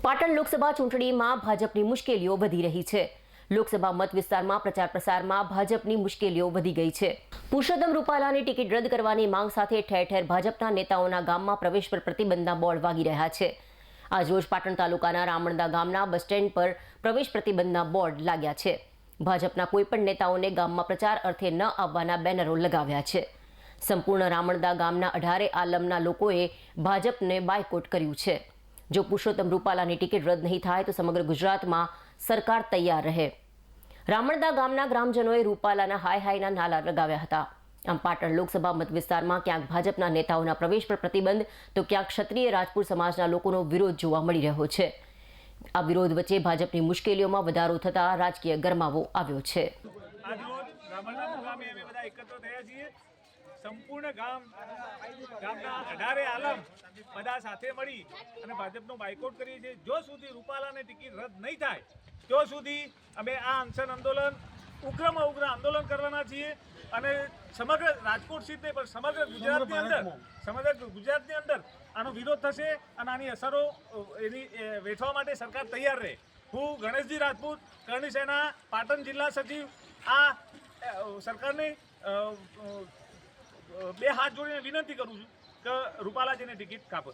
પાટણ લોકસભા ચૂંટણીમાં ભાજપની મુશ્કેલીઓ વધી રહી છે। લોકસભા મત વિસ્તારમાં પ્રચાર પ્રસારમાં ભાજપની મુશ્કેલીઓ વધી ગઈ છે। પુરુષોત્તમ રૂપાલાની ટિકિટ રદ કરવાની માંગ સાથે ઠેર ઠેર ભાજપના નેતાઓના ગામમાં પ્રવેશ પર પ્રતિબંધના બોર્ડ વાગી રહ્યા છે। આજરોજ પાટણ તાલુકાના રામણદા ગામના બસ સ્ટેન્ડ પર પ્રવેશ પ્રતિબંધના બોર્ડ લાગ્યા છે। ભાજપના કોઈપણ નેતાઓને ગામમાં પ્રચાર અર્થે ન આવવાના બેનરો લગાવ્યા છે। સંપૂર્ણ રામણદા ગામના 18 આલમના લોકોએ ભાજપને બાયકોટ કર્યું છે। જો પુરુષોત્તમ રૂપાલાની ટિકિટ રદ નહીં થાય તો સમગ્ર ગુજરાતમાં સરકાર તૈયાર રહે। રામણદા ગામના ગ્રામજનોએ રૂપાલાના હાય હાયના નારા લગાવ્યા હતા। આમ પાટણ લોકસભા મત વિસ્તારમાં ક્યાંક ભાજપના નેતાઓના પ્રવેશ પર પ્રતિબંધ તો ક્યાંક ક્ષત્રિય રાજપૂત સમાજના લોકોનો વિરોધ જોવા મળી રહ્યો છે। આ વિરોધ વચ્ચે ભાજપની મુશ્કેલીઓમાં વધારો થતા રાજકીય ગરમાવો આવ્યો છે। સંપૂર્ણ ગામના 18 આલમ બધા સાથે મળી અને ભાજપનો બાયકોટ કરીએ છીએ। જો સુધી રૂપાલાની ટિકિટ રદ નહીં થાય ત્યાં સુધી અમે આ અનશન આંદોલન ઉગ્રમાં ઉગ્ર આંદોલન કરવાના છીએ અને સમગ્ર રાજકોટ સીટ નહીં પણ સમગ્ર ગુજરાતની અંદર આનો વિરોધ થશે અને આની અસરો એની વેઠવા માટે સરકાર તૈયાર રહે। હું ગણેશજી રાજપૂત કરણી સેના પાટણ જિલ્લા સચિવ આ સરકારને બે હાથ જોડીને વિનંતી કરું છું કે રૂપાલાજીની ટિકિટ કાપો।